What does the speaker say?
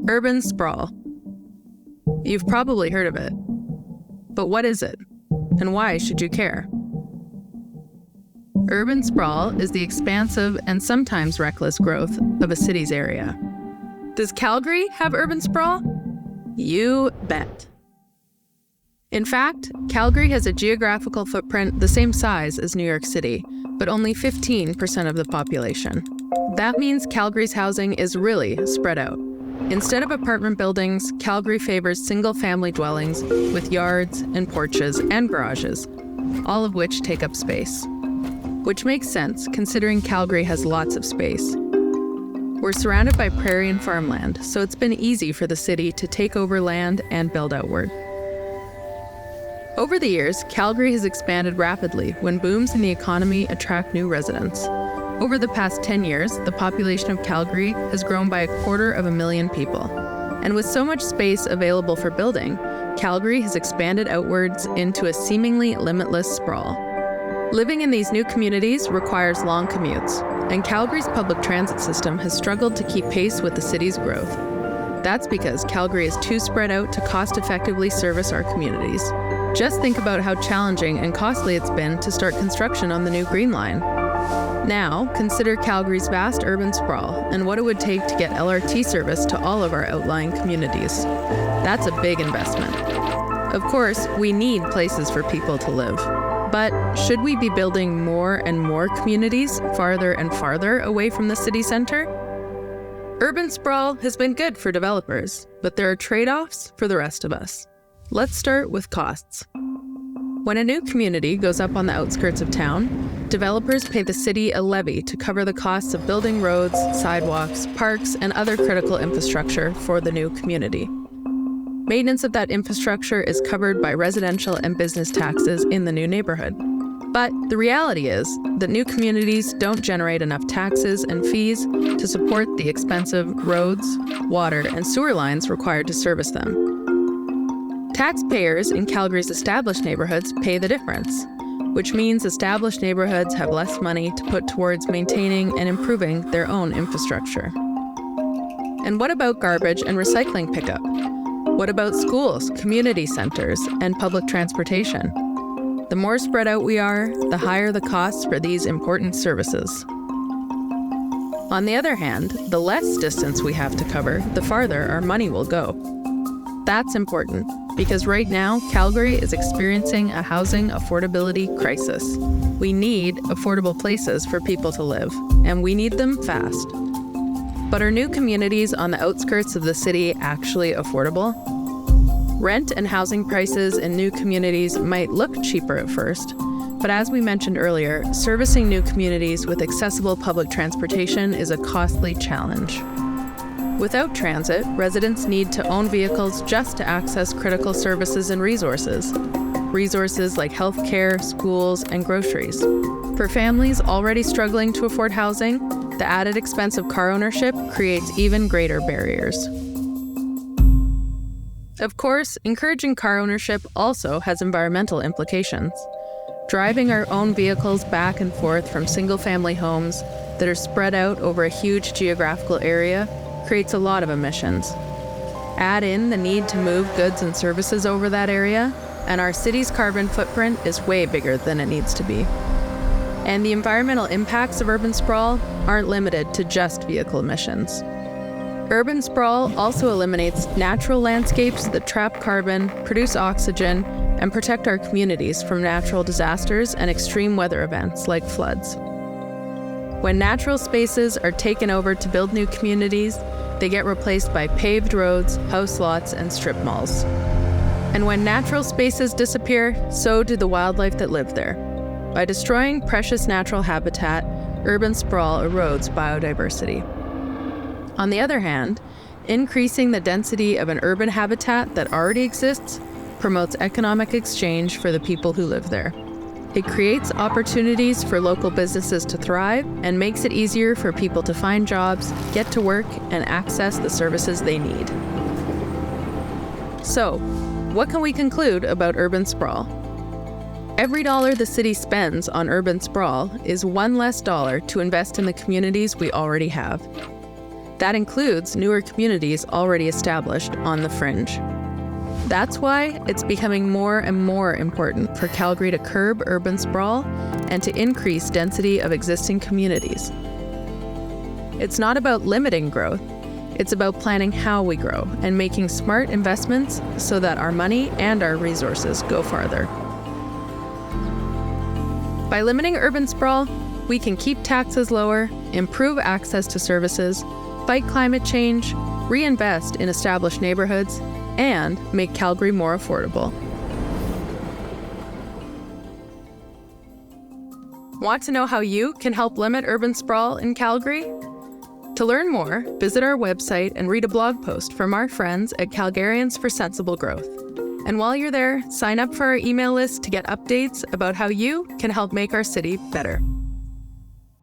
Urban sprawl. You've probably heard of it. But what is it? And why should you care? Urban sprawl is the expansive and sometimes reckless growth of a city's area. Does Calgary have urban sprawl? You bet. In fact, Calgary has a geographical footprint the same size as New York City, but only 15% of the population. That means Calgary's housing is really spread out. Instead of apartment buildings, Calgary favors single-family dwellings with yards and porches and garages, all of which take up space. Which makes sense considering Calgary has lots of space. We're surrounded by prairie and farmland, so it's been easy for the city to take over land and build outward. Over the years, Calgary has expanded rapidly when booms in the economy attract new residents. Over the past 10 years, the population of Calgary has grown by 250,000 people. And with so much space available for building, Calgary has expanded outwards into a seemingly limitless sprawl. Living in these new communities requires long commutes, and Calgary's public transit system has struggled to keep pace with the city's growth. That's because Calgary is too spread out to cost-effectively service our communities. Just think about how challenging and costly it's been to start construction on the new Green Line. Now, consider Calgary's vast urban sprawl and what it would take to get LRT service to all of our outlying communities. That's a big investment. Of course, we need places for people to live. But should we be building more and more communities farther and farther away from the city center? Urban sprawl has been good for developers, but there are trade-offs for the rest of us. Let's start with costs. When a new community goes up on the outskirts of town, developers pay the city a levy to cover the costs of building roads, sidewalks, parks, and other critical infrastructure for the new community. Maintenance of that infrastructure is covered by residential and business taxes in the new neighborhood. But the reality is that new communities don't generate enough taxes and fees to support the expensive roads, water, and sewer lines required to service them. Taxpayers in Calgary's established neighborhoods pay the difference, which means established neighborhoods have less money to put towards maintaining and improving their own infrastructure. And what about garbage and recycling pickup? What about schools, community centers, and public transportation? The more spread out we are, the higher the costs for these important services. On the other hand, the less distance we have to cover, the farther our money will go. That's important, because right now, Calgary is experiencing a housing affordability crisis. We need affordable places for people to live, and we need them fast. But are new communities on the outskirts of the city actually affordable? Rent and housing prices in new communities might look cheaper at first, but as we mentioned earlier, servicing new communities with accessible public transportation is a costly challenge. Without transit, residents need to own vehicles just to access critical services and resources. Resources like healthcare, schools, and groceries. For families already struggling to afford housing, the added expense of car ownership creates even greater barriers. Of course, encouraging car ownership also has environmental implications. Driving our own vehicles back and forth from single-family homes that are spread out over a huge geographical area creates a lot of emissions. Add in the need to move goods and services over that area, and our city's carbon footprint is way bigger than it needs to be. And the environmental impacts of urban sprawl aren't limited to just vehicle emissions. Urban sprawl also eliminates natural landscapes that trap carbon, produce oxygen, and protect our communities from natural disasters and extreme weather events like floods. When natural spaces are taken over to build new communities, they get replaced by paved roads, house lots, and strip malls. And when natural spaces disappear, so do the wildlife that live there. By destroying precious natural habitat, urban sprawl erodes biodiversity. On the other hand, increasing the density of an urban habitat that already exists promotes economic exchange for the people who live there. It creates opportunities for local businesses to thrive and makes it easier for people to find jobs, get to work, and access the services they need. So, what can we conclude about urban sprawl? Every dollar the city spends on urban sprawl is one less dollar to invest in the communities we already have. That includes newer communities already established on the fringe. That's why it's becoming more and more important for Calgary to curb urban sprawl and to increase density of existing communities. It's not about limiting growth, it's about planning how we grow and making smart investments so that our money and our resources go farther. By limiting urban sprawl, we can keep taxes lower, improve access to services, fight climate change, reinvest in established neighborhoods, and make Calgary more affordable. Want to know how you can help limit urban sprawl in Calgary? To learn more, visit our website and read a blog post from our friends at Calgarians for Sensible Growth. And while you're there, sign up for our email list to get updates about how you can help make our city better.